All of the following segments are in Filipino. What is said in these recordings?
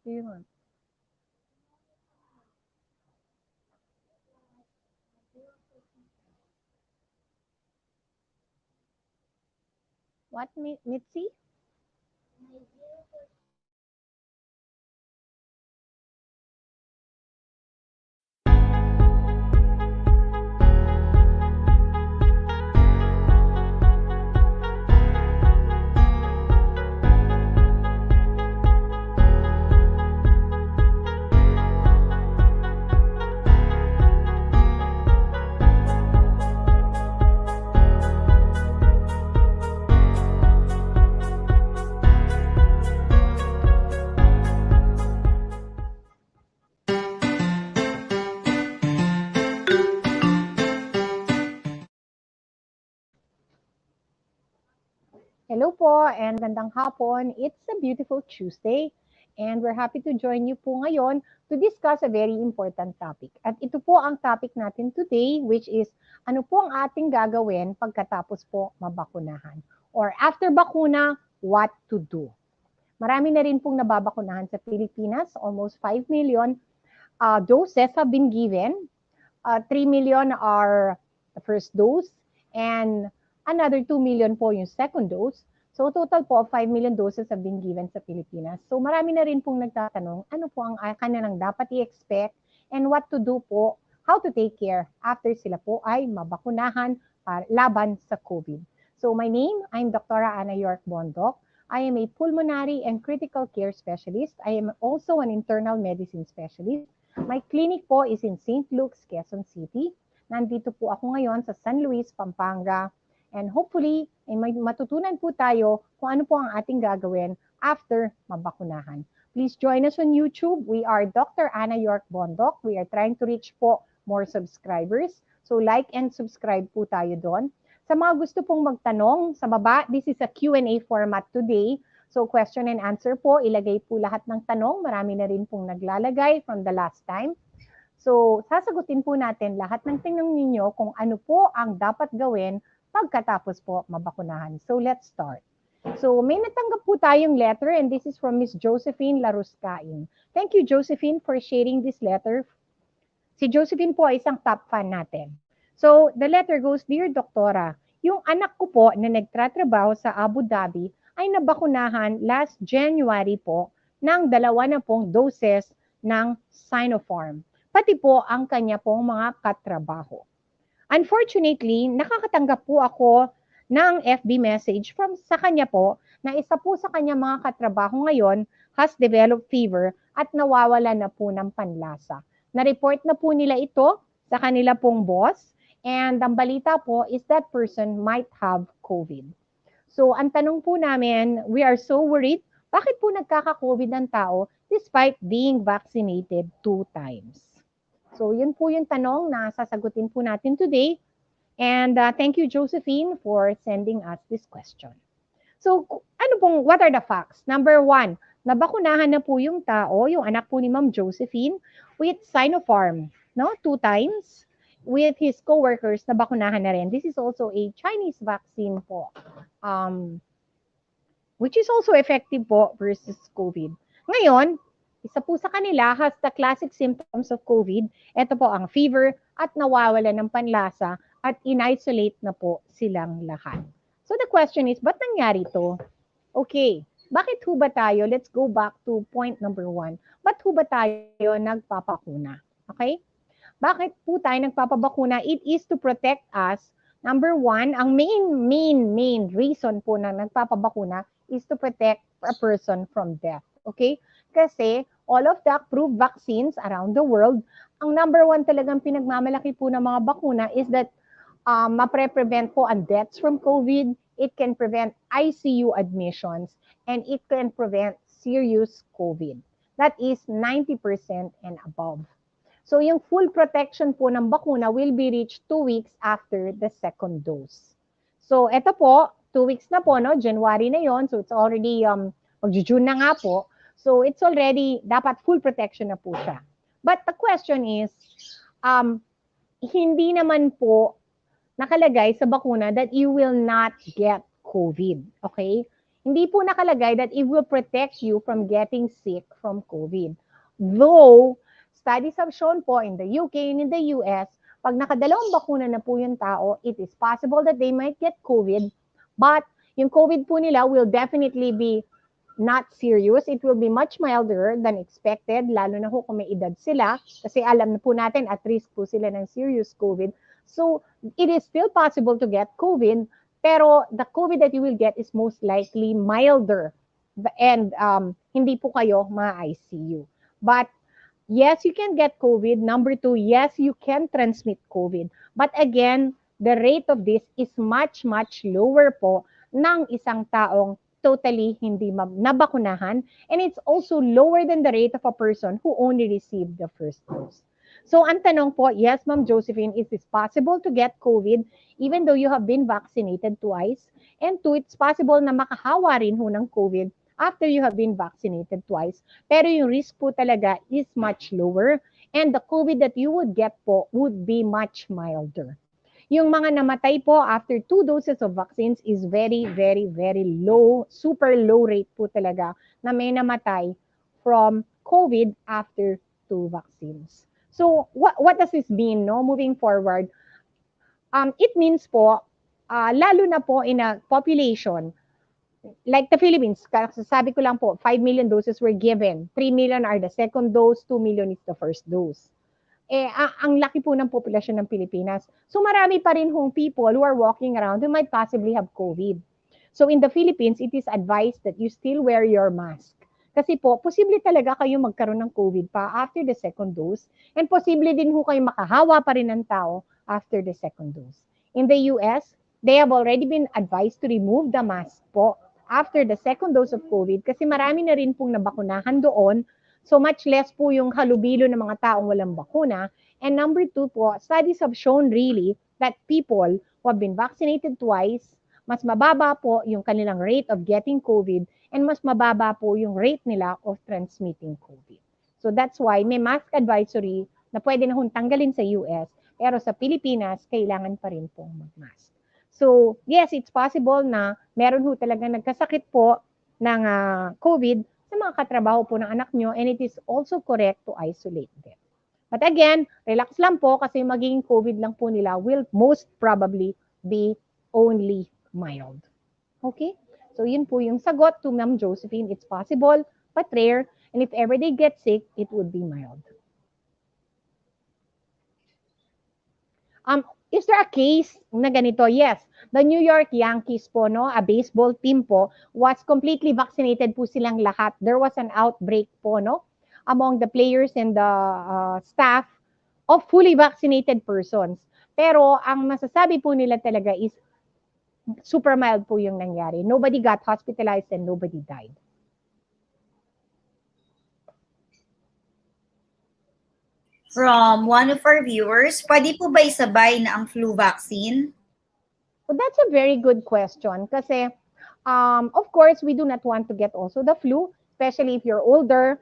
Yun. What, Mitzi? Hello po and magandang hapon. It's a beautiful Tuesday and we're happy to join you po ngayon to discuss a very important topic. At ito po ang topic natin today, which is ano po ang ating gagawin pagkatapos po mabakunahan, or after bakuna, what to do. Marami na rin pong nababakunahan sa Pilipinas. Almost 5 million doses have been given. 3 million are the first dose and another 2 million po yung second dose. So total po, 5 million doses have been given sa Pilipinas. So marami na rin pong nagtatanong, ano po ang kanilang dapat i-expect and what to do po, how to take care after sila po ay mabakunahan laban sa COVID. So my name, I'm Dr. Ana York Bondoc. I am a pulmonary and critical care specialist. I am also an internal medicine specialist. My clinic po is in St. Luke's, Quezon City. Nandito po ako ngayon sa San Luis, Pampanga. And hopefully, may matutunan po tayo kung ano po ang ating gagawin after mabakunahan. Please join us on YouTube. We are Dr. Ana York Bondoc. We are trying to reach po more subscribers. So like and subscribe po tayo doon. Sa mga gusto pong magtanong, sa baba, this is a Q&A format today. So question and answer po, ilagay po lahat ng tanong. Marami na rin pong naglalagay from the last time. So sasagutin po natin lahat ng tanong ninyo kung ano po ang dapat gawin pagkatapos po mabakunahan. So let's start. So may natanggap po tayong letter and this is from Miss Josephine Laruscain. Thank you, Josephine, for sharing this letter. Si Josephine po ay isang top fan natin. So the letter goes, Dear Doktora, yung anak ko po na nagtratrabaho sa Abu Dhabi ay nabakunahan last January po ng 20 doses ng Sinopharm. Pati po ang kanya pong mga katrabaho. Unfortunately, nakakatanggap po ako ng FB message from sa kanya po na isa po sa kanya mga katrabaho ngayon has developed fever at nawawala na po ng panlasa. Na-report na po nila ito sa kanila pong boss and ang balita po is that person might have COVID. So ang tanong po namin, we are so worried, bakit po nagkaka-COVID ang tao despite being vaccinated 2 times? So yun po yung tanong na sasagutin po natin today. And thank you, Josephine, for sending us this question. So what are the facts? Number 1, nabakunahan na po yung tao, yung anak po ni Ma'am Josephine, with Sinopharm, no? 2 times. With his co-workers, nabakunahan na rin. This is also a Chinese vaccine po, which is also effective po versus COVID. Ngayon, isa po sa kanila has the classic symptoms of COVID. Ito po ang fever at nawawala ng panlasa at in-isolate na po silang lahat. So the question is, ba't nangyari to? Okay, bakit ho ba tayo? Let's go back to point number 1. Ba't ho ba tayo nagpapakuna? Okay? Bakit po tayo nagpapabakuna? It is to protect us. Number 1, ang main reason po na nagpapabakuna is to protect a person from death. Okay? Kasi all of the approved vaccines around the world, ang number 1 talagang pinagmamalaki po ng mga bakuna is that mapre-prevent po ang deaths from COVID, it can prevent ICU admissions, and it can prevent serious COVID. That is 90% and above. So yung full protection po ng bakuna will be reached 2 weeks after the second dose. So ito po, 2 weeks na po, no? January na yon, so it's already, mag-June na nga po. So it's already, dapat full protection na po siya. But the question is, hindi naman po nakalagay sa bakuna that you will not get COVID. Okay? Hindi po nakalagay that it will protect you from getting sick from COVID. Though, studies have shown po in the UK and in the US, pag nakadalawang bakuna na po yung tao, it is possible that they might get COVID, but yung COVID po nila will definitely be not serious. It will be much milder than expected, lalo na po kung may edad sila, kasi alam na po natin at risk po sila ng serious COVID. So, it is still possible to get COVID, pero the COVID that you will get is most likely milder and hindi po kayo ma-ICU. But yes, you can get COVID. Number two, yes, you can transmit COVID. But again, the rate of this is much, much lower po ng isang taong totally hindi nabakunahan. And it's also lower than the rate of a person who only received the first dose. So ang tanong po, yes, Ma'am Josephine, is it possible to get COVID even though you have been vaccinated twice? And two, it's possible na makahawa rin ho ng COVID after you have been vaccinated twice. Pero yung risk po talaga is much lower and the COVID that you would get po would be much milder. Yung mga namatay po after 2 doses of vaccines is very, very, very low, super low rate po talaga na may namatay from COVID after 2 vaccines. So, what does this mean, no? Moving forward, it means po, lalo na po in a population, like the Philippines, sabi ko lang po, 5 million doses were given. 3 million are the second dose, 2 million is the first dose. Ang laki po ng populasyon ng Pilipinas. So marami pa rin hong people who are walking around who might possibly have COVID. So in the Philippines, it is advised that you still wear your mask. Kasi po, posible talaga kayo magkaroon ng COVID pa after the second dose and posible din ho kayo makahawa pa rin ng tao after the second dose. In the US, they have already been advised to remove the mask po after the second dose of COVID kasi marami na rin pong nabakunahan doon. So much less po yung halubilo ng mga taong walang bakuna. And number two po, studies have shown really that people who have been vaccinated twice, mas mababa po yung kanilang rate of getting COVID and mas mababa po yung rate nila of transmitting COVID. So that's why may mask advisory na pwede na hong tanggalin sa US, pero sa Pilipinas, kailangan pa rin pong mag-mask. So yes, it's possible na meron ho talaga nagkasakit po ng COVID sa mga katrabaho po ng anak nyo and it is also correct to isolate them. But again, relax lang po kasi magiging COVID lang po nila will most probably be only mild. Okay? So yun po yung sagot to Ma'am Josephine. It's possible but rare and if ever they get sick, it would be mild. Is there a case na ganito? Yes. The New York Yankees po, no, a baseball team po, was completely vaccinated po silang lahat. There was an outbreak po, no, among the players and the staff of fully vaccinated persons. Pero ang masasabi po nila talaga is super mild po yung nangyari. Nobody got hospitalized and nobody died. From one of our viewers, pwede po ba isabay na ang flu vaccine? Well, that's a very good question kasi of course, we do not want to get also the flu, especially if you're older,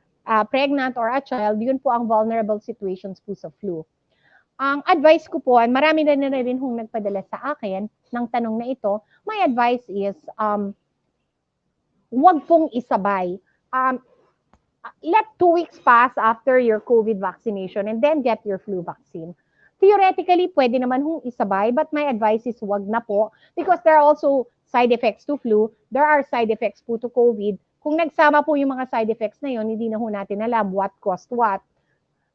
pregnant, or a child, yun po ang vulnerable situations po sa flu. Ang advice ko po, marami na rin hong nagpadala sa akin ng tanong na ito, my advice is, wag pong isabay. Let 2 weeks pass after your COVID vaccination and then get your flu vaccine. Theoretically, pwede naman hong isabay, but my advice is wag na po because there are also side effects to flu. There are side effects po to COVID. Kung nagsama po yung mga side effects na yun, hindi na ho natin alam what caused what.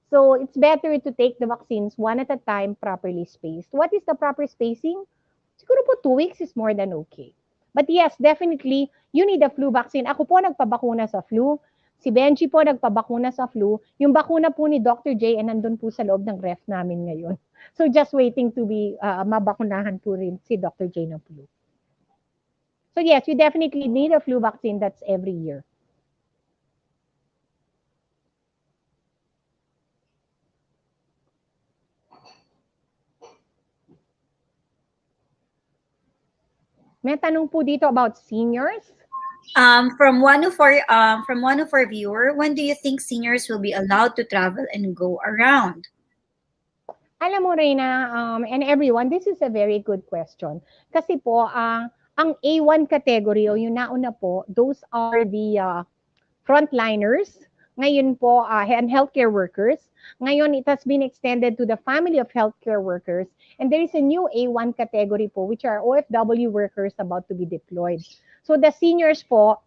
So it's better to take the vaccines one at a time, properly spaced. What is the proper spacing? Siguro po 2 weeks is more than okay. But yes, definitely, you need a flu vaccine. Ako po nagpabakuna sa flu. Si Benji po nagpabakuna sa flu. Yung bakuna po ni Dr. J ay nandun po sa loob ng ref namin ngayon. So just waiting to be mabakunahan po rin si Dr. J ng flu. So yes, you definitely need a flu vaccine. That's every year. May tanong po dito about seniors. From one of our viewer, when do you think seniors will be allowed to travel and go around? Alam mo, Reyna, and everyone, this is a very good question. Kasi po, ang ang A1 category o yung nauna po, those are the frontliners. Ngayon po, and healthcare workers. Ngayon, it has been extended to the family of healthcare workers. And there is a new A1 category po, which are OFW workers about to be deployed. So the seniors po,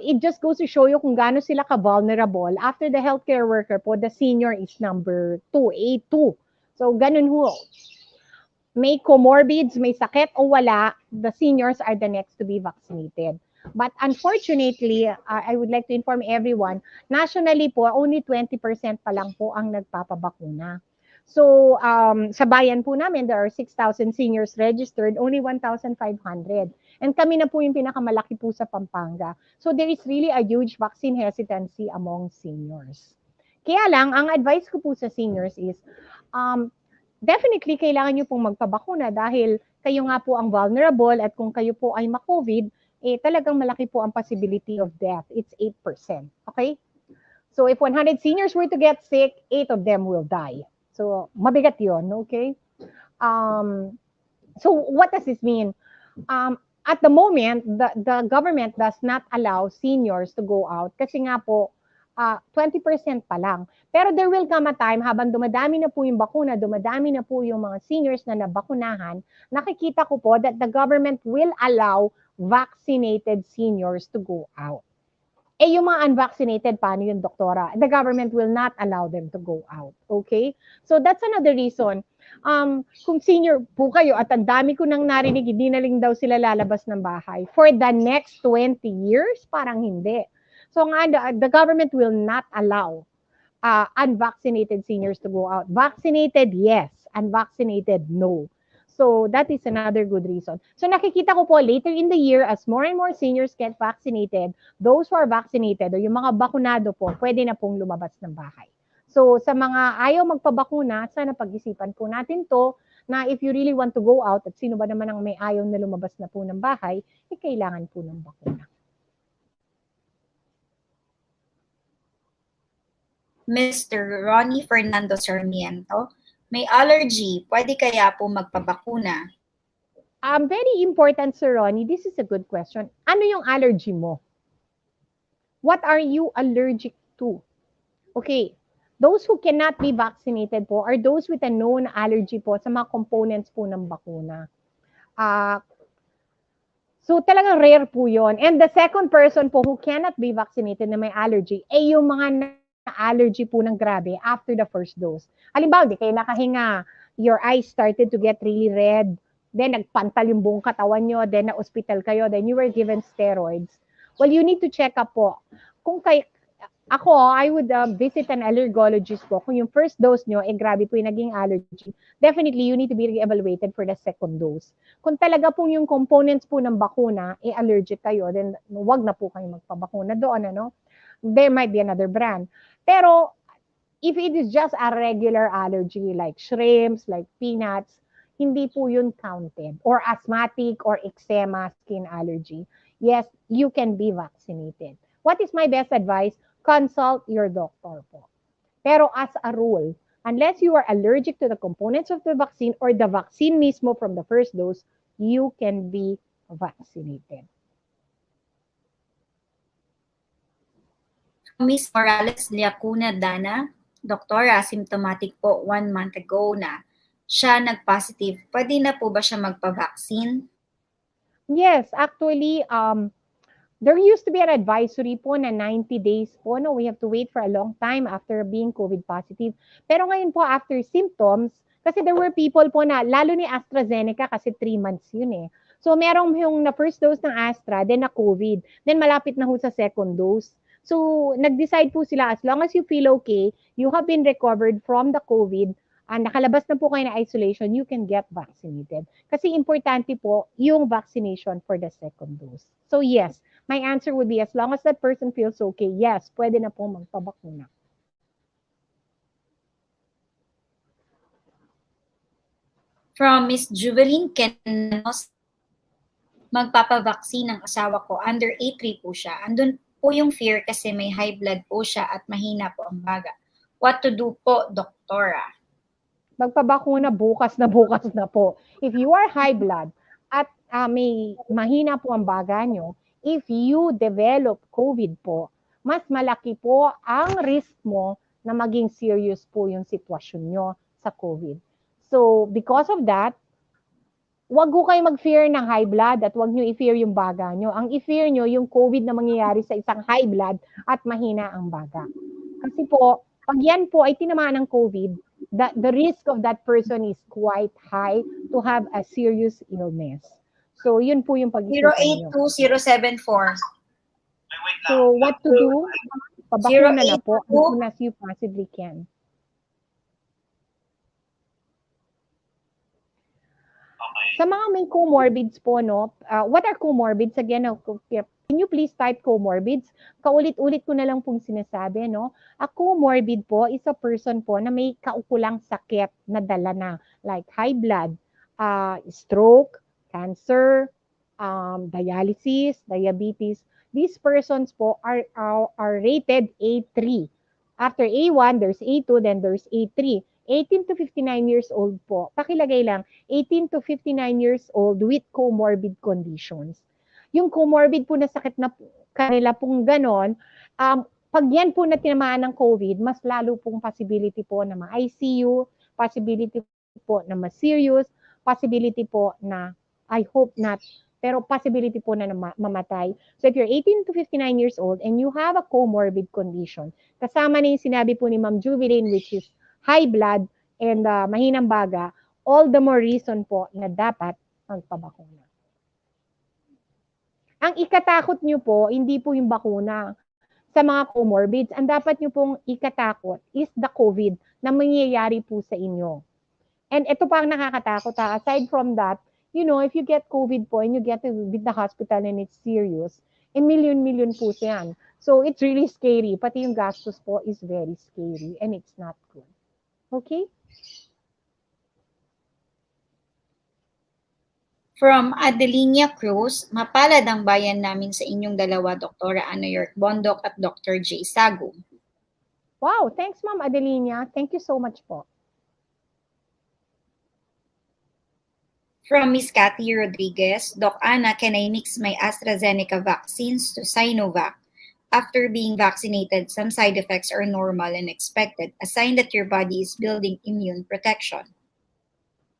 it just goes to show you kung gaano sila ka-vulnerable. After the healthcare worker po, the senior is number 2, A2. So ganun ho. May comorbids, may sakit o wala, the seniors are the next to be vaccinated. But unfortunately, I would like to inform everyone, nationally po, only 20% pa lang po ang nagpapabakuna. So, sa bayan po namin, there are 6,000 seniors registered, only 1,500. And kami na po yung pinakamalaki po sa Pampanga. So, there is really a huge vaccine hesitancy among seniors. Kaya lang, ang advice ko po sa seniors is, definitely kailangan nyo pong magpabakuna dahil kayo nga po ang vulnerable at kung kayo po ay ma-COVID, talagang malaki po ang possibility of death. It's 8%. Okay? So if 100 seniors were to get sick, 8 of them will die. So mabigat yun, okay? So what does this mean? At the moment, the government does not allow seniors to go out kasi nga po, 20% pa lang. Pero there will come a time, habang dumadami na po yung bakuna, dumadami na po yung mga seniors na nabakunahan, nakikita ko po that the government will allow vaccinated seniors to go out. Yung mga unvaccinated, paano yung doktora? The government will not allow them to go out. Okay? So that's another reason. Kung senior po kayo at ang dami ko nang narinig, hindi na rin daw sila lalabas ng bahay. For the next 20 years, parang hindi. So nga, the government will not allow unvaccinated seniors to go out. Vaccinated, yes. Unvaccinated, no. So that is another good reason. So nakikita ko po later in the year, as more and more seniors get vaccinated, those who are vaccinated o yung mga bakunado po, pwede na pong lumabas ng bahay. So sa mga ayaw magpabakuna, sana pag-isipan po natin to na if you really want to go out at sino ba naman ang may ayaw na lumabas na po ng bahay, kailangan po ng bakuna. Mr. Ronnie Fernando Sarmiento, may allergy, pwede kaya po magpabakuna? Very important, Sir Ronnie. This is a good question. Ano yung allergy mo? What are you allergic to? Okay, those who cannot be vaccinated po are those with a known allergy po sa mga components po ng bakuna. So talagang rare po yon. And the second person po who cannot be vaccinated na may allergy, yung mga allergy po ng grabe after the first dose. Halimbawa, di kayo nakahinga, your eyes started to get really red, then nagpantal yung buong katawan nyo, then na-hospital kayo, then you were given steroids. Well, you need to check up po. Kung ako, I would visit an allergologist po. Kung yung first dose nyo, grabe po yung naging allergy, definitely you need to be re-evaluated for the second dose. Kung talaga po yung components po ng bakuna, allergic kayo, then wag na po kayo magpabakuna doon, ano? There might be another brand. Pero, if it is just a regular allergy like shrimps, like peanuts, hindi po yun counted. Or asthmatic or eczema skin allergy. Yes, you can be vaccinated. What is my best advice? Consult your doctor po. Pero as a rule, unless you are allergic to the components of the vaccine or the vaccine mismo from the first dose, you can be vaccinated. Miss Morales Liacuna Dana, Doktora, symptomatic po 1 month ago na siya nag-positive. Pwede na po ba siya magpa-vaccine? Yes, actually, there used to be an advisory po na 90 days po. No, we have to wait for a long time after being COVID positive. Pero ngayon po, after symptoms, kasi there were people po na, lalo ni AstraZeneca kasi 3 months yun eh. So merong yung na first dose ng Astra, then na COVID, then malapit na ho sa second dose. So nag-decide po sila, as long as you feel okay, you have been recovered from the COVID, and nakalabas na po kayo na isolation, you can get vaccinated. Kasi importante po yung vaccination for the second dose. So yes, my answer would be as long as that person feels okay, yes, pwede na po magpabakuna. From Miss Juveline Kenos, magpapavaccine ng asawa ko. Under 83 po siya. Andun po yung fear kasi may high blood po siya at mahina po ang baga. What to do po, Doktora? Magpabakuna bukas na po. If you are high blood, at may mahina po ang baga nyo, if you develop COVID po, mas malaki po ang risk mo na maging serious po yung sitwasyon nyo sa COVID. So, because of that, wag ko kayo mag-fear ng high blood at wag nyo i-fear yung baga nyo. Ang i-fear nyo, yung COVID na mangyayari sa isang high blood at mahina ang baga. Kasi po, pag yan po ay tinamaan ng COVID, the risk of that person is quite high to have a serious illness. So, yun po yung pag-isipan nyo. 082074. So, what to do? Pabakuna na po as soon as you possibly can. Sa mga may comorbids po, no? What are comorbids? Again, can you please type comorbids? Kaulit-ulit ko na lang pong sinasabi, no? A comorbid po is a person po na may kaukulang sakit na dala na, like high blood, stroke, cancer, dialysis, diabetes. These persons po are rated A3. After A1, there's A2, then there's A3. 18 to 59 years old po. Pakilagay lang, 18 to 59 years old with comorbid conditions. Yung comorbid po na sakit na kanila pong ganon, pag yan po na tinamaan ng COVID, mas lalo pong possibility po na ma-ICU, possibility po na ma-serious, possibility po na, I hope not, pero possibility po na mamatay. So if you're 18 to 59 years old and you have a comorbid condition, kasama na yung sinabi po ni Ma'am Jubilin, which is high blood and mahinang baga, all the more reason po na dapat magpabakuna. Ang ikatakot nyo po, hindi po yung bakuna sa mga comorbids. Ang dapat nyo pong ikatakot is the COVID na mangyayari po sa inyo. And ito pa ang nakakatakot ha. Aside from that, you know, if you get COVID po and you get to the hospital and it's serious, million po yan. So it's really scary. Pati yung gastos po is very scary and it's not good. Okay? From Adelina Cruz, mapalad ang bayan namin sa inyong dalawa, Dr. Ana York Bondoc at Dr. J. Sago. Wow, thanks Ma'am Adelina. Thank you so much po. From Miss Cathy Rodriguez, Doc Ana, can I mix my AstraZeneca vaccines to Sinovac? After being vaccinated, some side effects are normal and expected, a sign that your body is building immune protection.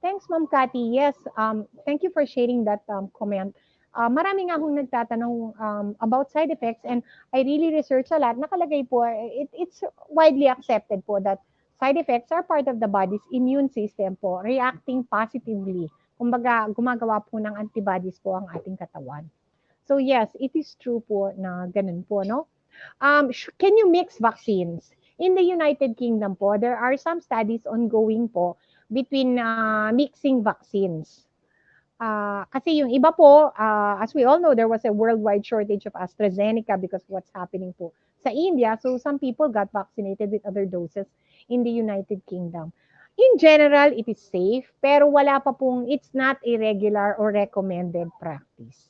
Thanks, Ma'am Cathy. Yes, thank you for sharing that comment. Marami nga akong nagtatanong about side effects and I really research a lot. Nakalagay po, it's widely accepted po that side effects are part of the body's immune system po, reacting positively. Kumbaga, gumagawa po ng antibodies po ang ating katawan. So yes, it is true po na ganun po, no? Can you mix vaccines? In the United Kingdom po, there are some studies ongoing po between mixing vaccines. Kasi yung iba po, as we all know, there was a worldwide shortage of AstraZeneca because of what's happening po sa India. So some people got vaccinated with other doses in the United Kingdom. In general, it is safe, pero wala pa pong, it's not a regular or recommended practice.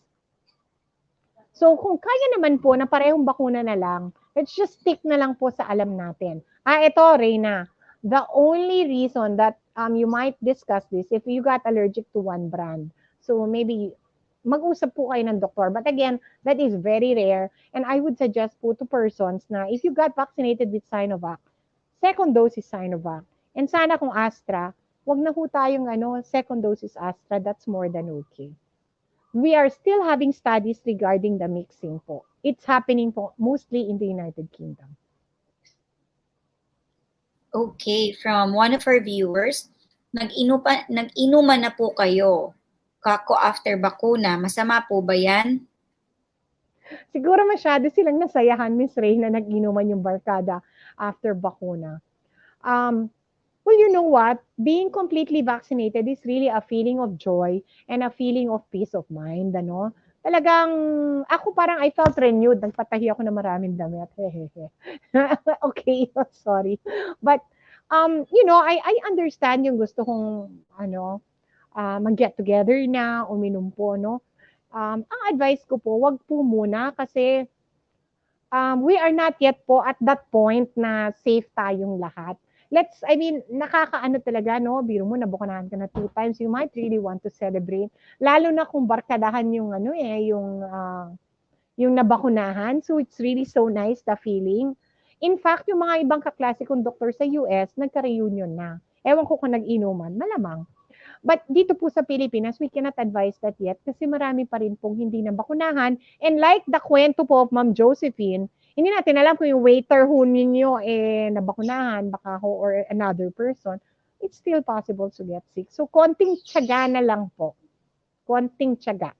So kung kaya naman po na parehong bakuna na lang, let's just stick na lang po sa alam natin. Ito, Reyna, the only reason that you might discuss this if you got allergic to one brand. So maybe mag-usap po kayo ng doktor. But again, that is very rare. And I would suggest po to persons na if you got vaccinated with Sinovac, second dose is Sinovac. And sana kung Astra, wag na po tayong second dose is Astra. That's more than okay. We are still having studies regarding the mixing po. It's happening po mostly in the United Kingdom. Okay, from one of our viewers, nag-inuman na po kayo. Kako after bakuna, masama po ba yan? Siguro masyado silang nasayahan, Miss Ray, na nag-inuman yung barkada after bakuna. Well, you know what? Being completely vaccinated is really a feeling of joy and a feeling of peace of mind, ano? Talagang, ako parang I felt renewed. Nagpatahi ako ng maraming damit. Okay, sorry. But, you know, I understand yung gusto kong, mag-get together na, uminom po, no? Ang advice ko po, wag po muna kasi we are not yet po at that point na safe tayong lahat. nakakaano talaga, no? Biro mo, nabukunahan ka na 2 times, you might really want to celebrate. Lalo na kung barkadahan yung yung nabakunahan. So it's really so nice, the feeling. In fact, yung mga ibang kaklase kong doktor sa US, nagka-reunion na. Ewan ko kung nag-inuman, malamang. But dito po sa Pilipinas, we cannot advise that yet kasi marami pa rin pong hindi nabakunahan. And like the kwento po of Ma'am Josephine, hindi natin alam kung yung waiter ho ninyo nabakunahan, baka ho or another person, it's still possible to get sick. So konting tiyaga na lang po. Konting tiyaga.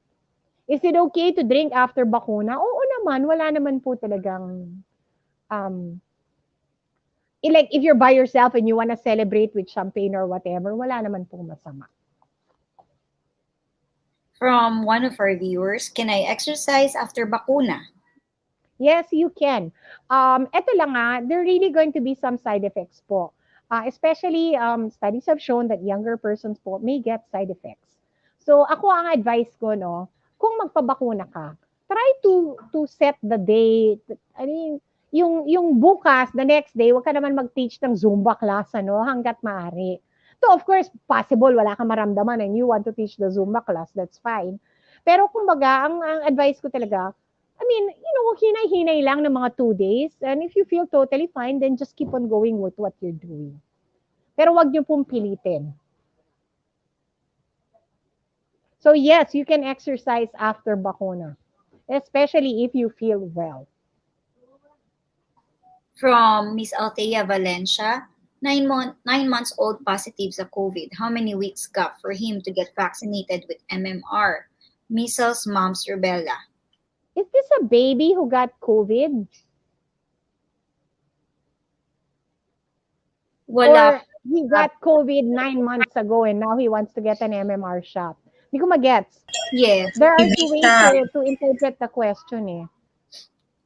Is it okay to drink after bakuna? Oo naman, wala naman po talagang like if you're by yourself and you want to celebrate with champagne or whatever, wala naman pong masama. From one of our viewers, can I exercise after bakuna? Yes, you can. Ito lang there are really going to be some side effects po. Especially, studies have shown that younger persons po may get side effects. So, ako ang advice ko, no, kung magpabakuna ka, try to set the date. I mean, yung bukas, the next day, wag ka naman mag-teach ng Zumba class, ano, hanggat maaari. So, of course, possible, wala kang maramdaman and you want to teach the Zumba class, that's fine. Pero kumbaga, ang advice ko talaga, hinay-hinay lang ng mga 2 days. And if you feel totally fine, then just keep on going with what you're doing. Pero wag niyo pong pilitin. So yes, you can exercise after bakuna, especially if you feel well. From Miss Althea Valencia, 9 months old positive sa COVID. How many weeks gap for him to get vaccinated with MMR? Measles, mumps, rubella. Is this a baby who got COVID? Wala. Or he got COVID 9 months ago and now he wants to get an MMR shot? Hindi ko magets. Yes. There are two ways to interpret the question eh.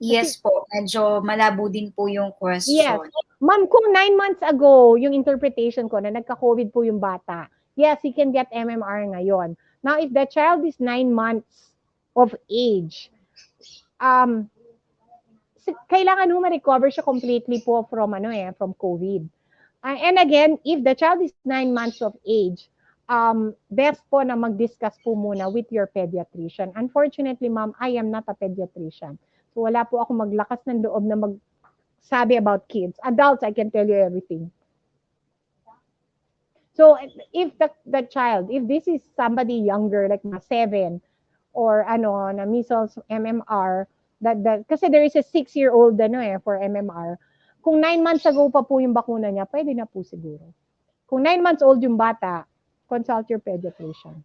Yes po. Medyo malabo din po yung question. Yes. Ma'am, kung 9 months ago, yung interpretation ko na nagka-COVID po yung bata, yes, he can get MMR ngayon. Now, if the child is 9 months of age, kailangan mo ma-recover siya completely po from COVID. And again, if the child is 9 months of age, best po na mag-discuss po muna with your pediatrician. Unfortunately, ma'am, I am not a pediatrician. So wala po ako maglakas ng loob na magsabi about kids. Adults, I can tell you everything. So if the child, if this is somebody younger, like 7, or na measles, MMR, kasi there is a 6-year-old for MMR. Kung 9 months ago pa po yung bakuna niya, pwede na po siguro. Kung 9 months old yung bata, consult your pediatrician.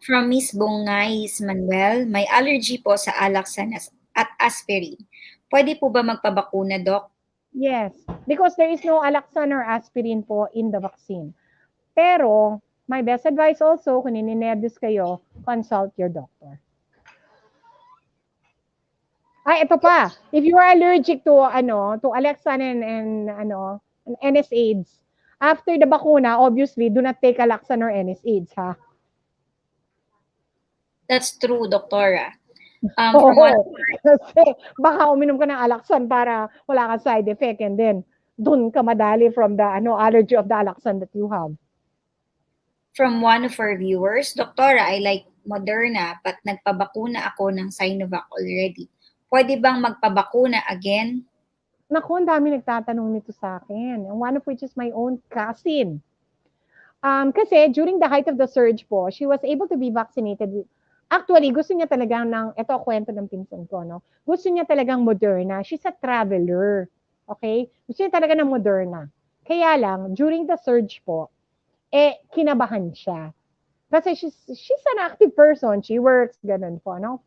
From Miss Bongais Manuel, may allergy po sa Alaxan at aspirin. Pwede po ba magpabakuna, Doc? Yes, because there is no Alaxan or aspirin po in the vaccine. Pero, my best advice also, kung nininervous kayo, consult your doctor. Ito pa. If you are allergic to Alaxan and NSAIDs, after the bakuna, obviously, do not take Alaxan or NSAIDs, ha? That's true, Doktora. Kasi baka uminom ka ng Alaxan para wala kang side effect and then dun ka madali from the allergy of the Alaxan that you have. From one of our viewers, Doktora, I like Moderna but nagpabakuna ako ng Sinovac already. Pwede bang magpabakuna again? Naku, ang dami nagtatanong nito sa akin. One of which is my own cousin. Kasi during the height of the surge po, she was able to be vaccinated with. Actually, gusto niya talagang ito kwento ng pinsan ko, no? Gusto niya talagang Moderna. She's a traveler. Okay? Gusto niya talaga ng Moderna. Kaya lang, during the surge po, kinabahan siya. Kasi she's an active person. She works, ganun po, no?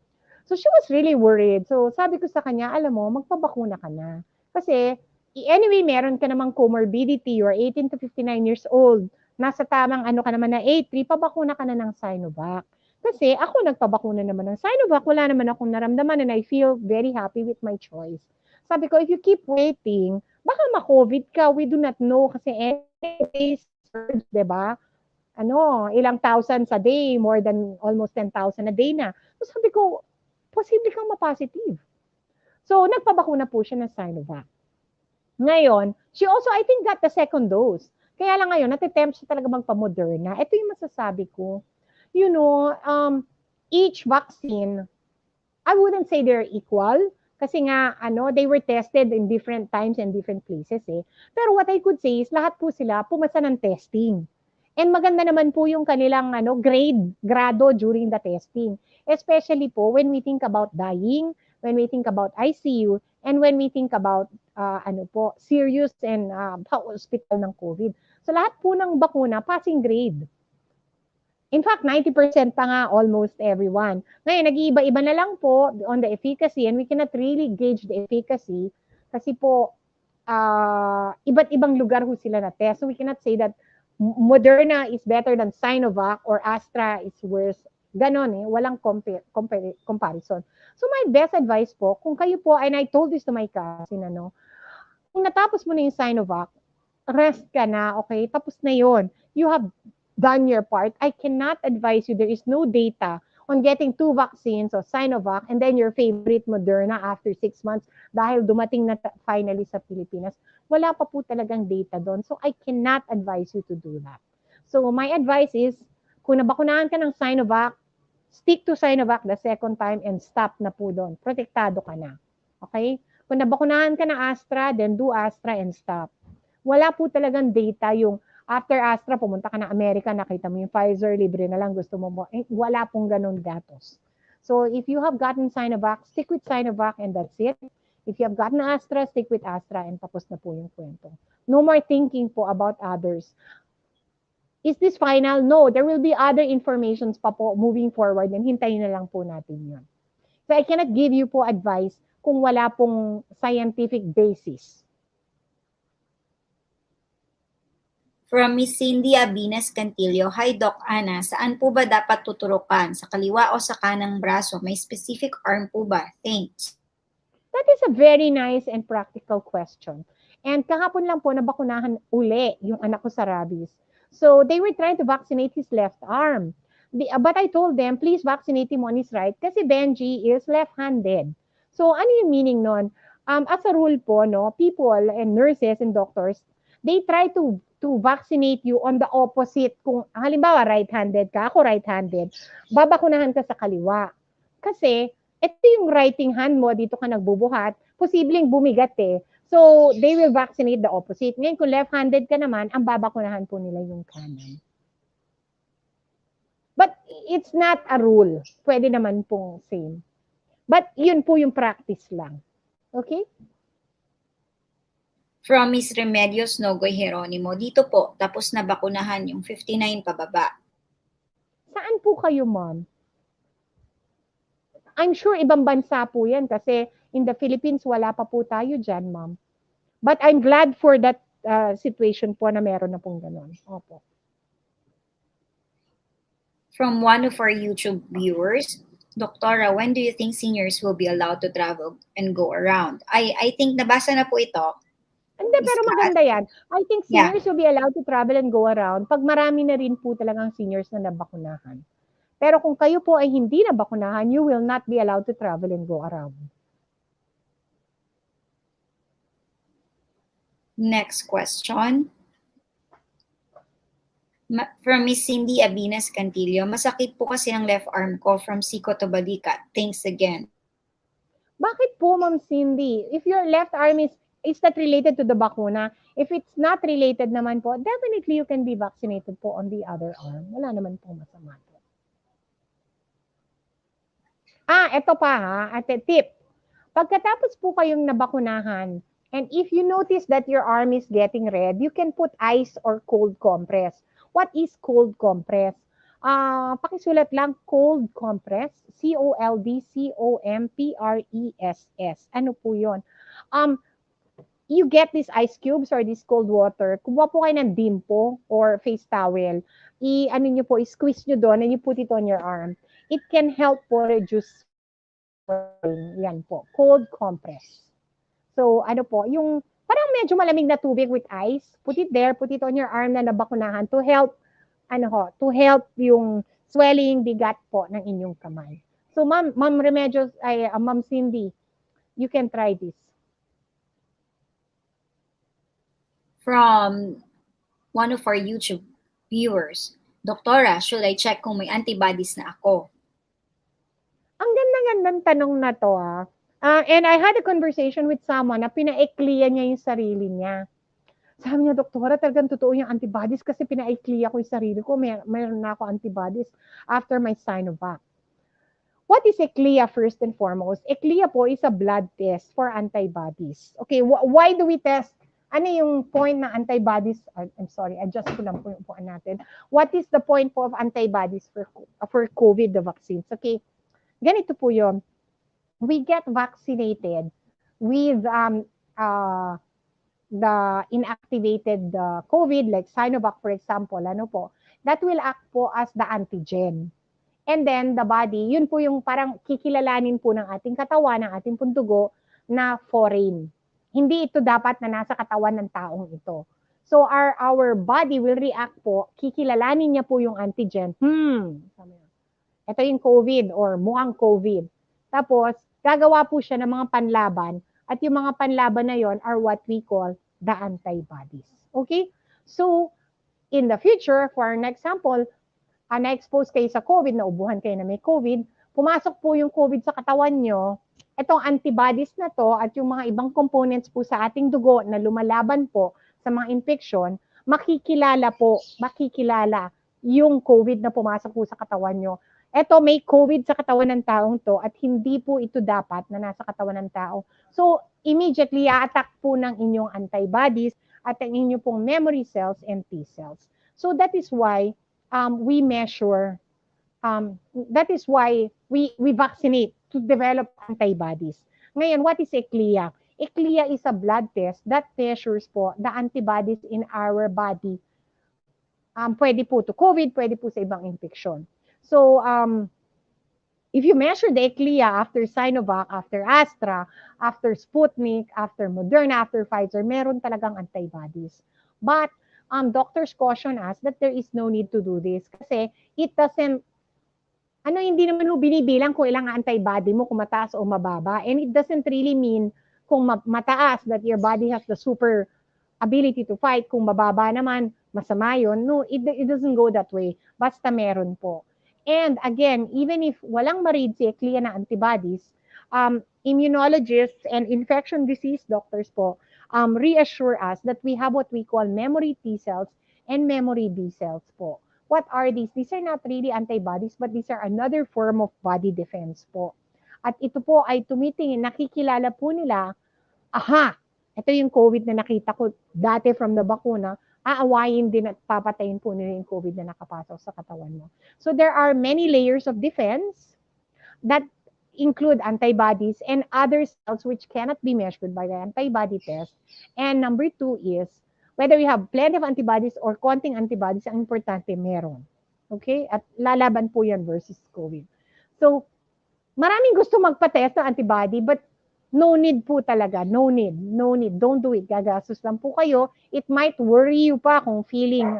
So she was really worried. So sabi ko sa kanya, alam mo, magpabakuna ka na. Kasi, anyway, meron ka namang comorbidity. You're 18 to 59 years old. Nasa tamang ka naman na 8-3, pabakuna ka na ng Sinovac. Kasi ako nagpabakuna naman ng Sinovac, wala naman akong naramdaman and I feel very happy with my choice. Sabi ko, if you keep waiting, baka ma-COVID ka, we do not know kasi anyways, surge, diba? Ilang thousands a day, more than almost 10,000 a day na. So sabi ko, posible kang ma-positive. So, nagpabakuna po siya ng Sinovac. Ngayon, she also, I think, got the second dose. Kaya lang ngayon, natitempt siya talaga magpa-Moderna. Ito yung masasabi ko. You know, each vaccine, I wouldn't say they're equal. Kasi nga, they were tested in different times and different places eh. Pero what I could say is, lahat po sila pumasa ng testing. And maganda naman po yung kanilang grado during the testing. Especially po when we think about dying, when we think about ICU, and when we think about serious and hospital ng COVID. So lahat po ng bakuna, passing grade. In fact, 90% pa nga almost everyone. Ngayon, nag-iiba-iba na lang po on the efficacy and we cannot really gauge the efficacy kasi po iba't ibang lugar ho sila na test. So we cannot say that Moderna is better than Sinovac or Astra is worse. Ganon eh, walang comparison. So my best advice po, kung kayo po, and I told this to my cousin, kung natapos mo na yung Sinovac, rest ka na, okay? Tapos na yon. You have done your part. I cannot advise you, there is no data on getting 2 vaccines of Sinovac and then your favorite Moderna after 6 months dahil dumating na finally sa Pilipinas. Wala pa po talagang data doon. So I cannot advise you to do that. So my advice is, kung nabakunahan ka ng Sinovac, stick to Sinovac the second time and stop na po doon. Protektado ka na. Okay? Kung nabakunahan ka ng Astra, then do Astra and stop. Wala po talagang data yung after Astra, pumunta ka na Amerika, nakita mo yung Pfizer, libre na lang, gusto mo mo. Wala pong ganun datos. So if you have gotten Sinovac, stick with Sinovac and that's it. If you have gotten Astra, stick with Astra and tapos na po yung kwento. No more thinking po about others. Is this final? No, there will be other informations pa po moving forward and hintayin na lang po natin yun. So I cannot give you po advice kung wala pong scientific basis. From Miss Cindy Abinas Cantillo, Hi Doc Ana, saan po ba dapat tuturukan? Sa kaliwa o sa kanang braso? May specific arm po ba? Thanks. That is a very nice and practical question. And kahapon lang po nabakunahan uli yung anak ko sa rabies. So they were trying to vaccinate his left arm. But I told them, please vaccinate him on his right kasi Benji is left-handed. So ano yung meaning nun? As a rule po, people and nurses and doctors, they try to vaccinate you on the opposite. Kung halimbawa right-handed ka, ako right-handed, babakunahan ka sa kaliwa. Kasi ito yung writing hand mo, dito ka nagbubuhat, posibleng bumigat eh. So, they will vaccinate the opposite. Ngayon, kung left-handed ka naman, ang babakunahan po nila yung kanan. But it's not a rule. Pwede naman pong same. But yun po yung practice lang. Okay? From Miss Remedios Nogoy Jeronimo, dito po, tapos na bakunahan yung 59 pababa. Saan po kayo, ma'am? I'm sure ibang bansa po yan kasi in the Philippines, wala pa po tayo dyan, ma'am. But I'm glad for that situation po na meron na pong ganun. Opo. From one of our YouTube viewers, Doktora, when do you think seniors will be allowed to travel and go around? I think nabasa na po ito. Hindi, pero maganda yan. I think seniors will be allowed to travel and go around pag marami na rin po talagang seniors na nabakunahan. Pero kung kayo po ay hindi nabakunahan, you will not be allowed to travel and go around. Next question. From Miss Cindy Abinas Cantillo, masakit po kasi ang left arm ko from siko to balikat. Thanks again. Bakit po, Ma'am Cindy? If your left arm is that related to the bakuna? If it's not related naman po, definitely you can be vaccinated po on the other arm. Wala naman po masama po. Eto pa ha, at a tip. Pagkatapos po kayong nabakunahan, and if you notice that your arm is getting red, you can put ice or cold compress. What is cold compress? Pakisulat lang, cold compress, COLD-COMPRESS. Ano po yun? You get these ice cubes or this cold water, kumuha po kayo ng dimpo or face towel, squeeze nyo doon and you put it on your arm. It can help po reduce yan po, cold compress. So, yung parang medyo malamig na tubig with ice, put it there, put it on your arm na nabakunahan to help, to help yung swelling, bigat po ng inyong kamay. So, Ma'am Remedios, Ma'am Cindy, You can try this. From one of our YouTube viewers, Doktora, should I check kung may antibodies na ako? Ang ganda-gandang tanong na to and I had a conversation with someone na pinaikliya niya yung sarili niya. Sabi niya, Doktora, talagang totoo yung antibodies kasi pinaikliya ko yung sarili ko. Mayroon na ako antibodies after my Sinovac. What is ECLIA first and foremost? ECLIA po is a blood test for antibodies. Okay, why do we test? Ano yung point ng antibodies? I'm sorry, adjust ko lang po yung upuan natin. What is the point po of antibodies for COVID, the vaccines? Okay, ganito po yun. We get vaccinated with the inactivated COVID, like Sinovac, for example, ano po, that will act po as the antigen. And then the body, yun po yung parang kikilalanin po ng ating katawan, ng ating pundugo na foreign. Hindi ito dapat na nasa katawan ng taong ito. So our body will react po, kikilalanin niya po yung antigen. Ito yung COVID or mukhang COVID. Tapos, gagawa po siya ng mga panlaban at yung mga panlaban na yon are what we call the antibodies. Okay? So, in the future, for an example, na-expose kayo sa COVID, naubuhan kayo na may COVID, pumasok po yung COVID sa katawan nyo, itong antibodies na to at yung mga ibang components po sa ating dugo na lumalaban po sa mga infection, makikilala yung COVID na pumasok po sa katawan nyo. Ito, may COVID sa katawan ng taong to at hindi po ito dapat na nasa katawan ng tao. So, immediately, i-attack po ng inyong antibodies at ang inyong pong memory cells and T cells. So, that is why we measure, that is why we vaccinate to develop antibodies. Ngayon, what is ECLIA? ECLIA is a blood test that measures po the antibodies in our body. Pwede po to COVID, pwede po sa ibang infection. So, if you measure the ECLIA after Sinovac, after Astra, after Sputnik, after Moderna, after Pfizer, meron talagang antibodies. But doctors caution us that there is no need to do this kasi it doesn't, hindi naman ho binibilang kung ilang antibody mo, kung mataas o mababa. And it doesn't really mean kung mataas that your body has the super ability to fight. Kung mababa naman, masama yun. No, it doesn't go that way. Basta meron po. And again, even if walang ma-read si ECLIA na antibodies, immunologists and infection disease doctors po reassure us that we have what we call memory T cells and memory B cells po. What are these? These are not really antibodies, but these are another form of body defense po. At ito po ay tumitingin, nakikilala po nila, ito yung COVID na nakita ko dati from the bakuna, aawayin din at papatayin po nila yung COVID na nakapasok sa katawan mo. So there are many layers of defense that include antibodies and other cells which cannot be measured by the antibody test. And number 2 is, whether you have plenty of antibodies or konting antibodies, ang importante meron. Okay? At lalaban po yan versus COVID. So, maraming gusto magpa-test ng antibody, but no need po talaga. No need. Don't do it. Gagastos lang po kayo. It might worry you pa kung feeling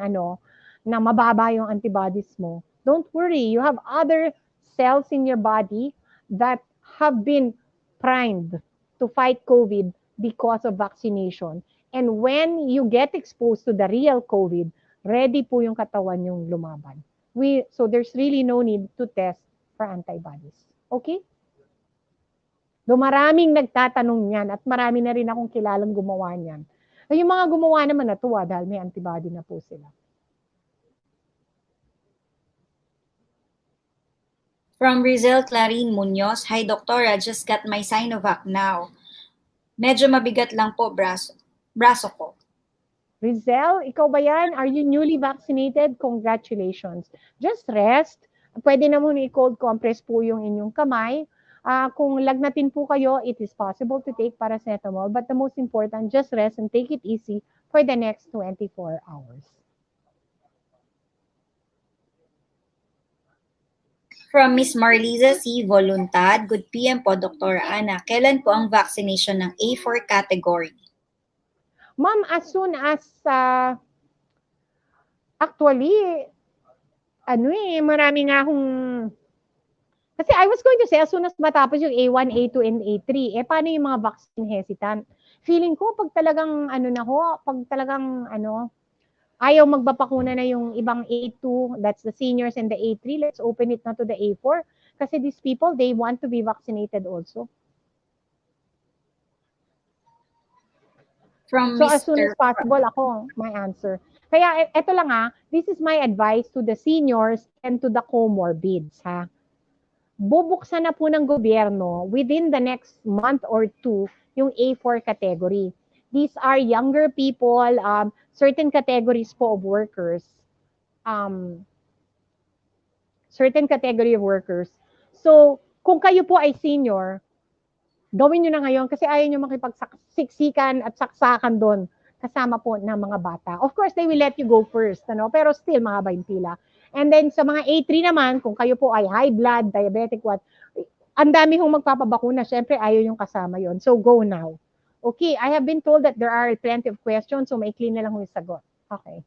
na mababa yung antibodies mo. Don't worry. You have other cells in your body that have been primed to fight COVID because of vaccination. And when you get exposed to the real COVID, ready po yung katawan yung lumaban. So there's really no need to test for antibodies. Okay? Do maraming nagtatanong niyan at marami na rin akong kilalang gumawa niyan. Yung mga gumawa naman natuwa dahil may antibody na po sila. From Rizal Clarin Munoz, Hi Doktora, just got my Sinovac now. Medyo mabigat lang po braso ko. Rizal, ikaw ba yan? Are you newly vaccinated? Congratulations. Just rest. Pwede naman i-cold compress po yung inyong kamay. Kung lagnatin po kayo, it is possible to take paracetamol. But the most important, just rest and take it easy for the next 24 hours. From Miss Marliza C. Voluntad, Good PM po, Dr. Ana. Kailan po ang vaccination ng A4 category? Ma'am, as soon as, actually, marami nga akong Kasi I was going to say, as soon as matapos yung A1, A2, and A3, paano yung mga vaccine hesitant? Feeling ko, pag talagang, pag talagang, ayaw magbapakuna na yung ibang A2, that's the seniors, and the A3, let's open it na to the A4. Kasi these people, they want to be vaccinated also. From So, as soon as Mr. possible, ako, my answer. Kaya, eto lang this is my advice to the seniors and to the comorbids, ha. Bubuksan na po ng gobyerno within the next month or two yung A4 category. These are younger people, certain categories po of workers, um, certain category of workers. So, kung kayo po ay senior, gawin nyo na ngayon kasi ayaw nyo makipagsiksikan at saksakan doon kasama po ng mga bata. Of course, they will let you go first, pero still, mahaba yung pila. And then, sa mga A3 naman, kung kayo po ay high blood, diabetic, what, ang dami hong magpapabakuna. Siyempre, ayaw yung kasama yon. So, go now. Okay, I have been told that there are plenty of questions, so maikli na lang yung sagot. Okay.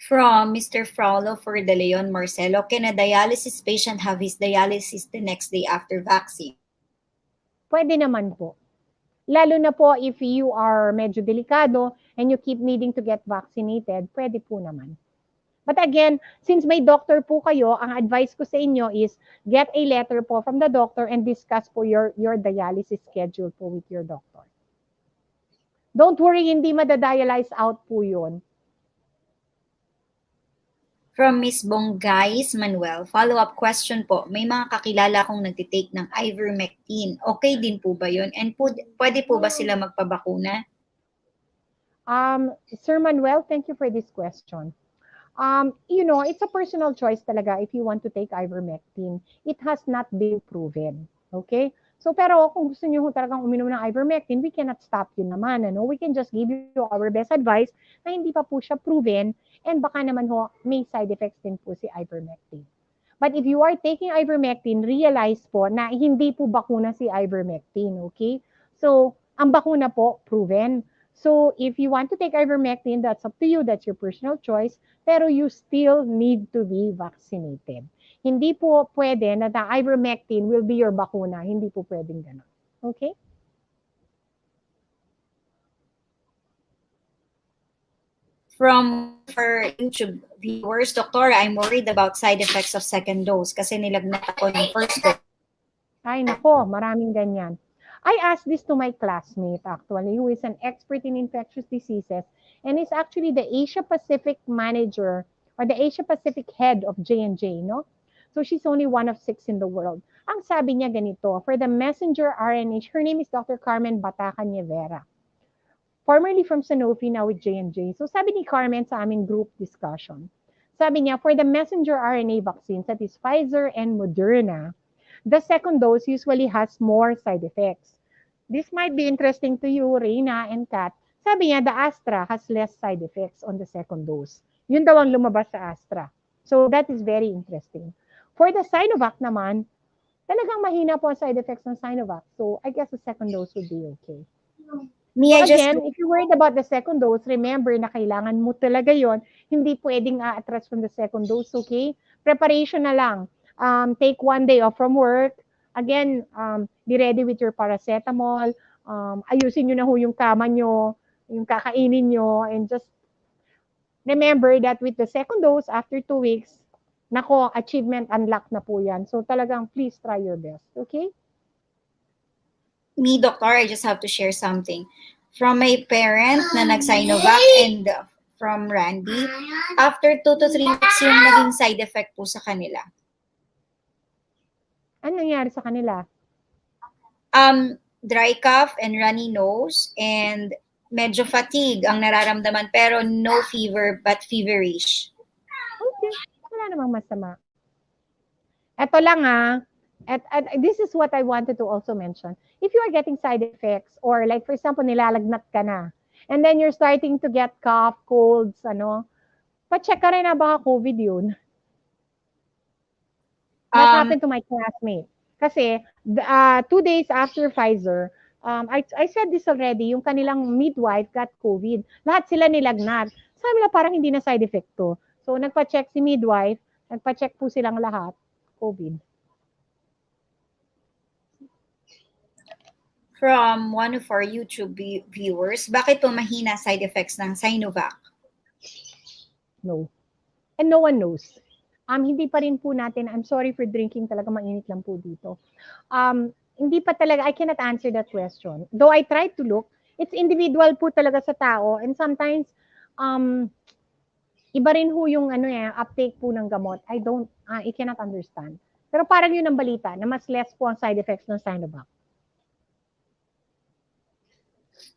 From Mr. Fraulo for De Leon Marcelo, can a dialysis patient have his dialysis the next day after vaccine? Pwede naman po. Lalo na po if you are medyo delikado and you keep needing to get vaccinated, pwede po naman. But again, since may doctor po kayo, ang advice ko sa inyo is get a letter po from the doctor and discuss po your dialysis schedule po with your doctor. Don't worry, hindi madadialyze out po yun. From Ms. Bongais Manuel, follow-up question po. May mga kakilala akong nagtitake ng ivermectin. Okay din po ba yun? And pwede po ba sila magpabakuna? Sir Manuel, thank you for this question. It's a personal choice talaga if you want to take ivermectin. It has not been proven. Okay? So, pero kung gusto niyo talagang uminom ng ivermectin, we cannot stop you naman. We can just give you our best advice na hindi pa po siya proven and baka naman may side effects din po si ivermectin. But if you are taking ivermectin, realize po na hindi po bakuna si ivermectin. Okay? So, ang bakuna po, proven. So, if you want to take ivermectin, that's up to you. That's your personal choice. Pero you still need to be vaccinated. Hindi po pwede na the ivermectin will be your bakuna. Hindi po pwedeng gano'n. Okay? From for YouTube viewers, Doctor, I'm worried about side effects of second dose kasi nilagnat ako ng first dose. Ay, nako, maraming ganyan. I asked this to my classmate actually, who is an expert in infectious diseases and is actually the Asia Pacific manager or the Asia Pacific head of J&J, no? So she's only one of 6 in the world. Ang sabi niya ganito, for the messenger RNA, her name is Dr. Carmen Bataca-Nievera. Formerly from Sanofi, now with J&J. So sabi ni Carmen sa aming group discussion, sabi niya, for the messenger RNA vaccines, that is Pfizer and Moderna, the second dose usually has more side effects. This might be interesting to you, Reina and Kat. Sabi niya, the Astra has less side effects on the second dose. Yun daw ang lumabas sa Astra. So that is very interesting. For the Sinovac naman, talagang mahina po ang side effects ng Sinovac. So I guess the second dose would be okay. Again, if you're worried about the second dose, remember na kailangan mo talaga yon. Hindi pwedeng atras from the second dose, okay? Preparation na lang. Take 1 day off from work. Again, be ready with your paracetamol. Ayusin nyo na yung kama nyo, yung kakainin nyo, and just remember that with the second dose, after 2 weeks, nako, achievement unlocked na po yan. So talagang please try your best, okay? Me, Doctor, I just have to share something. From my parent na nag-Sinovac and from Randy, after 2 to 3 weeks yung naging side effect po sa kanila. Ano nangyari sa kanila? Dry cough and runny nose and medyo fatigue ang nararamdaman pero no fever but feverish. Okay, wala namang masama. Ito lang at this is what I wanted to also mention. If you are getting side effects or like for example, nilalagnat ka na and then you're starting to get cough, colds, pa-check ka rin na baka COVID yun. That happened to my classmate. Kasi 2 days after Pfizer, I said this already, yung kanilang midwife got COVID. Lahat sila nilagnat. Sabi nila parang hindi na side effect to. So nagpa-check si midwife, Nagpa-check po silang lahat, COVID. From one of our YouTube viewers, bakit po mahina side effects ng Sinovac? No. And no one knows. Hindi pa rin po natin, I'm sorry for drinking, talaga mainit lang po dito. Hindi pa talaga, I cannot answer that question. Though I tried to look, it's individual po talaga sa tao, and sometimes, iba rin ho yung uptake po ng gamot. I cannot understand. Pero parang yun ang balita, na mas less po ang side effects ng Sinovac.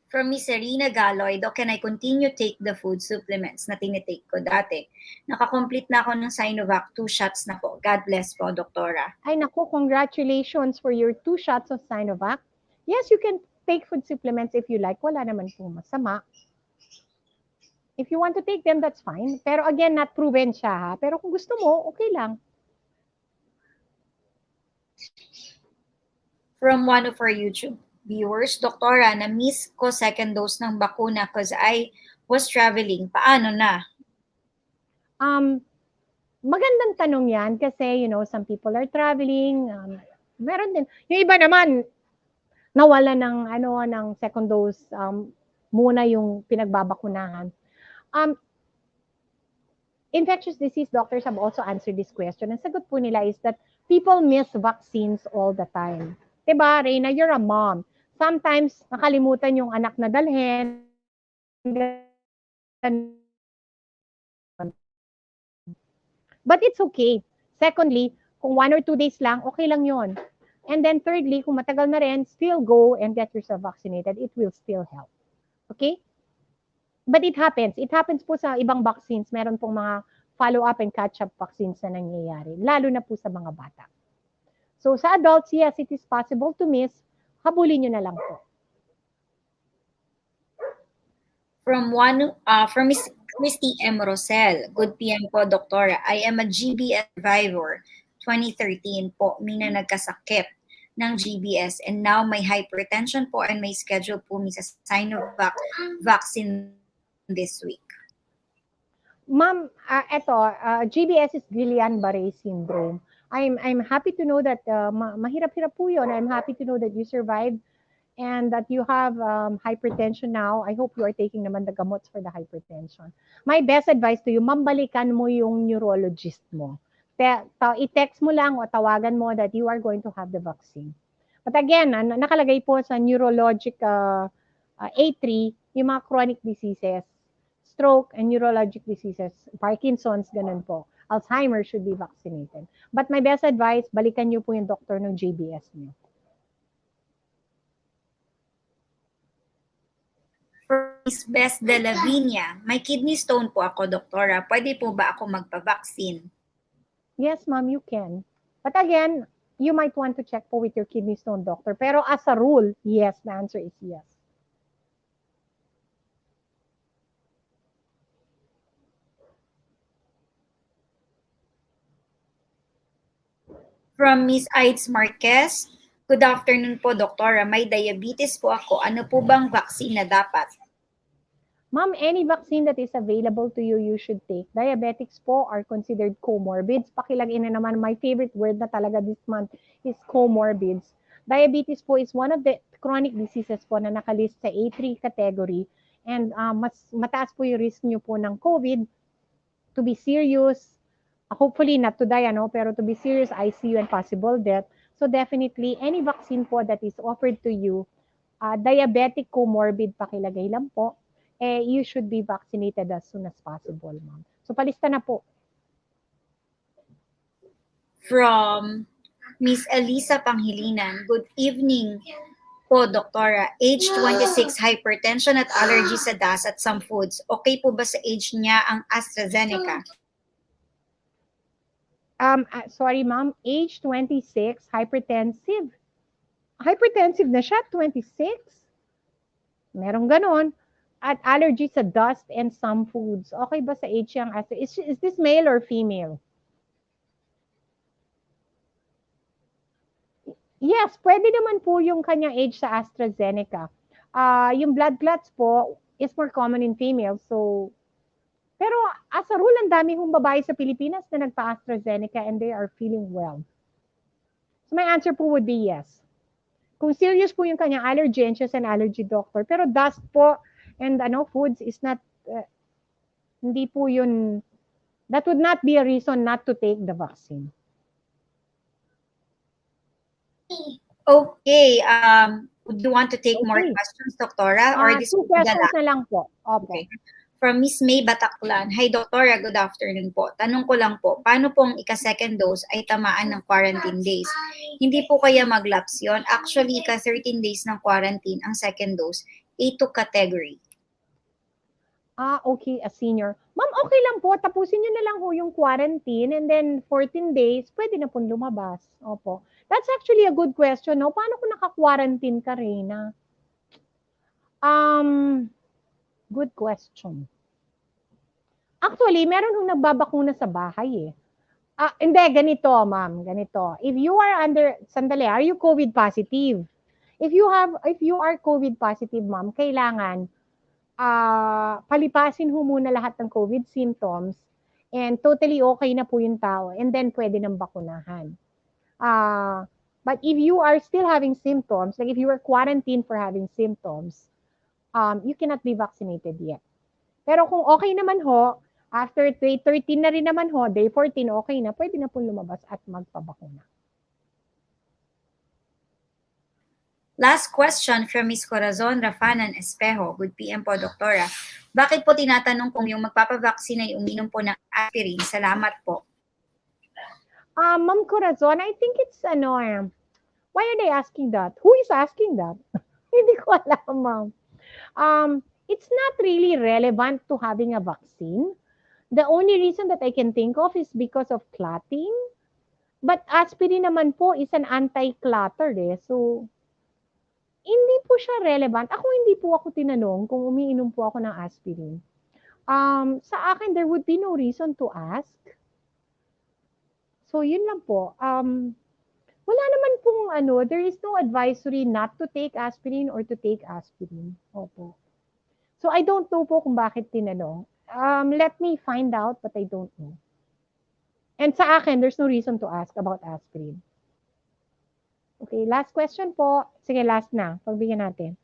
From Miss Serena Galoy, Doc, can I continue take the food supplements na tinitake ko dati? Nakakomplete na ako ng Sinovac, 2 shots na po. God bless po, Doktora. Ay naku, congratulations for your 2 shots of Sinovac. Yes, you can take food supplements if you like. Wala naman po masama. If you want to take them, that's fine. Pero again, not proven siya ha. Pero kung gusto mo, okay lang. From one of our YouTube viewers, Doktora, na-miss ko second dose ng bakuna because I was traveling. Paano na? Magandang tanong yan kasi, some people are traveling. Meron din. Yung iba naman, nawala ng second dose, muna yung pinagbabakunahan. Infectious disease doctors have also answered this question. Ang sagot po nila is that people miss vaccines all the time. Diba, Reyna, you're a mom. Sometimes, nakalimutan yung anak na dalhin. But it's okay. Secondly, kung 1 or 2 days lang, okay lang yon. And then thirdly, kung matagal na rin, still go and get yourself vaccinated. It will still help. Okay? But it happens. It happens po sa ibang vaccines. Meron pong mga follow-up and catch-up vaccines na nangyayari. Lalo na po sa mga bata. So sa adults, yes, it is possible to miss. Habulin nyo na lang po. From Miss Christy M. Rosel. Good PM po, Doktora. I am a GBS survivor. 2013 po, mina nagkasakit ng GBS and now may hypertension po and may schedule po mi sa Sinovac vaccine this week. Ma'am, GBS is Guillain-Barré syndrome. I'm happy to know that mahirap-hirap po yun. I'm happy to know that you survived and that you have hypertension now. I hope you are taking naman the gamots for the hypertension. My best advice to you, mambalikan mo yung neurologist mo. I-text mo lang o tawagan mo that you are going to have the vaccine. But again, nakalagay po sa neurologic A3, yung mga chronic diseases, stroke and neurologic diseases, Parkinson's, ganun po. Alzheimer's should be vaccinated. But my best advice, balikan niyo po yung doctor ng JBS niyo. Miss Bess de la Viña, may kidney stone po ako, Doktora. Pwede po ba ako magpa-vaccine? Yes, ma'am, you can. But again, you might want to check po with your kidney stone doctor. Pero as a rule, yes, the answer is yes. From Miss Aids Marquez, good afternoon po, Doktora. May diabetes po ako. Ano po bang vaccine na dapat? Ma'am, any vaccine that is available to you, you should take. Diabetics po are considered comorbids. Pakilagay na naman, my favorite word na talaga this month is comorbids. Diabetes po is one of the chronic diseases po na nakalist sa A3 category. And mas mataas po yung risk nyo po ng COVID to be serious, hopefully not to die, pero to be serious, ICU and possible death. So definitely, any vaccine po that is offered to you, diabetic comorbid pakilagay lang po, you should be vaccinated as soon as possible, ma'am. So palista na po. From Miss Elisa Panghilinan, good evening po, Doktora. Age 26, hypertension at allergy sa das at some foods. Okay po ba sa age niya ang AstraZeneca? Sorry, ma'am. Age 26, hypertensive. Hypertensive na siya, 26? Merong ganon. At allergy sa dust and some foods. Okay ba sa age yung Astra? Is this male or female? Yes, pwede naman po yung kanyang age sa AstraZeneca. Yung blood clots po is more common in females. So, Pero as a rule, ang dami hong babae sa Pilipinas na nagpa-AstraZeneca and they are feeling well. So my answer po would be yes. Kung serious po yung kanyang allergy and she's an allergy doctor, pero dust po and foods is not, hindi po yun, that would not be a reason not to take the vaccine. Okay. Would you want to take more Okay. questions, Doktora? Or this 2 will be the questions last? na lang po. Opo. Okay. From Miss May Bataklan. Hi, Doktora. Good afternoon po. Tanong ko lang po, paano pong ika-second dose ay tamaan ng quarantine days? Hindi po kaya mag-lapse yun? Actually, ika-13 days ng quarantine ang second dose, A2 category. Okay, a senior. Ma'am, okay lang po. Tapusin nyo na lang ho yung quarantine and then 14 days, pwede na pong lumabas. Opo. That's actually a good question, no? Paano kung naka-quarantine ka, Reyna? Good question. Actually, meron hong nagbabakuna sa bahay eh. Hindi, ganito, ma'am. Ganito. If you are sandali, are you COVID positive? If you are COVID positive, ma'am, kailangan palipasin ho muna lahat ng COVID symptoms and totally okay na po yung tao and then pwede nang bakunahan. But if you are still having symptoms, like if you are quarantined for having symptoms, you cannot be vaccinated yet. Pero kung okay naman ho, after day 13 na rin naman ho, day 14 okay na, pwede na po lumabas at magpabakuna. Last question from Ms. Corazon Rafanan Espejo. Good PM po, Doktora. Bakit po tinatanong kung yung magpapavaccine ay uminom po ng aspirin? Salamat po. Ma'am Corazon, I think it's why are they asking that? Who is asking that? Hindi ko alam, ma'am. It's not really relevant to having a vaccine. The only reason that I can think of is because of clotting. But aspirin naman po is an anti-clutter eh. So, hindi po siya relevant. Hindi po ako tinanong kung umiinom po ako ng aspirin. Sa akin, there would be no reason to ask. So, yun lang po. Wala naman pong there is no advisory not to take aspirin or to take aspirin. Opo. So, I don't know po kung bakit tinanong. Let me find out, but I don't know. And sa akin, there's no reason to ask about aspirin. Okay, last question po. Sige, last na. Pagbigyan natin.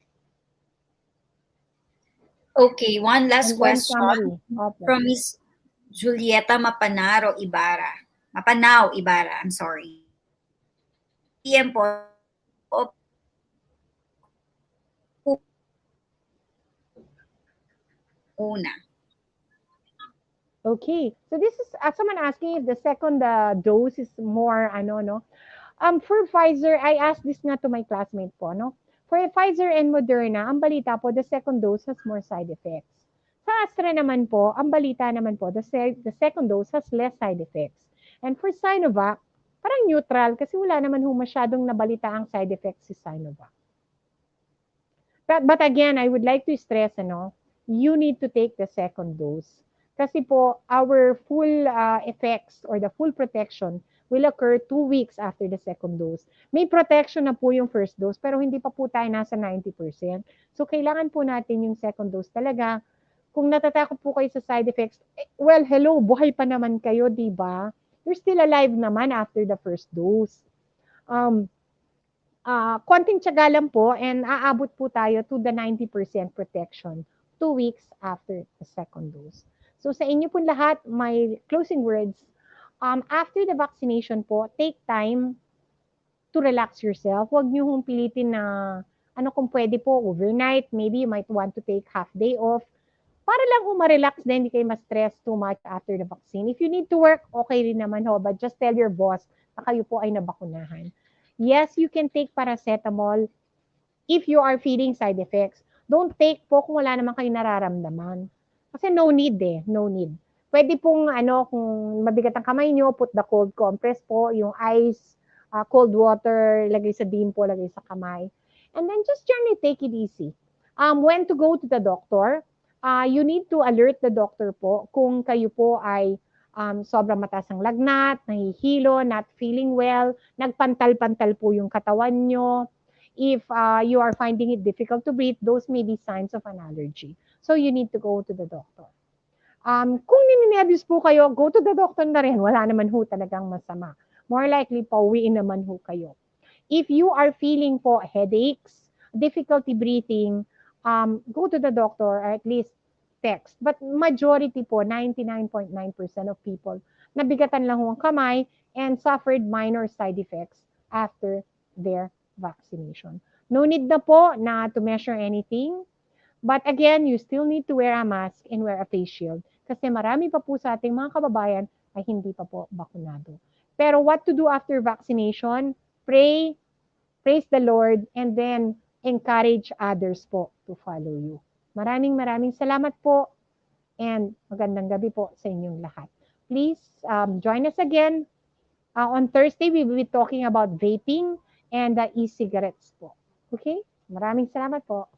Okay, one last question Okay. from Ms. Julieta Mapanao Ibarra, I'm sorry. PM po, una. Okay, so this is someone asking if the second dose is more for Pfizer, I asked this nga to my classmate po, no? For Pfizer and Moderna, ang balita po, the second dose has more side effects. Sa Astra naman po, ang balita naman po, the second dose has less side effects. And for Sinovac, parang neutral kasi wala naman ho masyadong nabalita ang side effects si Sinovac. But again, I would like to stress, you need to take the second dose. Kasi po, our full effects or the full protection will occur 2 weeks after the second dose. May protection na po yung first dose, pero hindi pa po tayo nasa 90%. So, kailangan po natin yung second dose talaga. Kung natatakot po kayo sa side effects, well, hello, buhay pa naman kayo, di ba? You're still alive naman after the first dose. Konting tiyaga lang po and aabot po tayo to the 90% protection 2 weeks after the second dose. So sa inyo po lahat, my closing words, after the vaccination po, take time to relax yourself. Huwag niyo hong pilitin na kung pwede po overnight, maybe you might want to take half day off para lang ma-relax din, hindi kayo ma-stress too much after the vaccine. If you need to work, okay rin naman ho, but just tell your boss na kayo po ay nabakunahan. Yes, you can take paracetamol if you are feeling side effects. Don't take po kung wala naman kayo nararamdaman. Kasi no need no need. Pwede pong kung mabigat ang kamay nyo, put the cold compress po, yung ice, cold water, lagay sa dimple, lagay sa kamay. And then just generally take it easy. When to go to the doctor, you need to alert the doctor po kung kayo po ay sobrang mataas ang lagnat, nahihilo, not feeling well, nagpantal-pantal po yung katawan nyo. If you are finding it difficult to breathe, those may be signs of an allergy. So you need to go to the doctor. Kung nininervyos po kayo, go to the doctor na rin. Wala naman ho talagang masama. More likely, pauwiin naman ho kayo. If you are feeling po headaches, difficulty breathing, go to the doctor or at least text. But majority po, 99.9% of people, nabigatan lang ho ang kamay and suffered minor side effects after their vaccination. No need na po na to measure anything. But again, you still need to wear a mask and wear a face shield kasi marami pa po sa ating mga kababayan ay hindi pa po bakunado. Pero what to do after vaccination? Pray, praise the Lord, and then encourage others po to follow you. Maraming salamat po and magandang gabi po sa inyong lahat. Please join us again. On Thursday, we will be talking about vaping and e-cigarettes po. Okay? Maraming salamat po.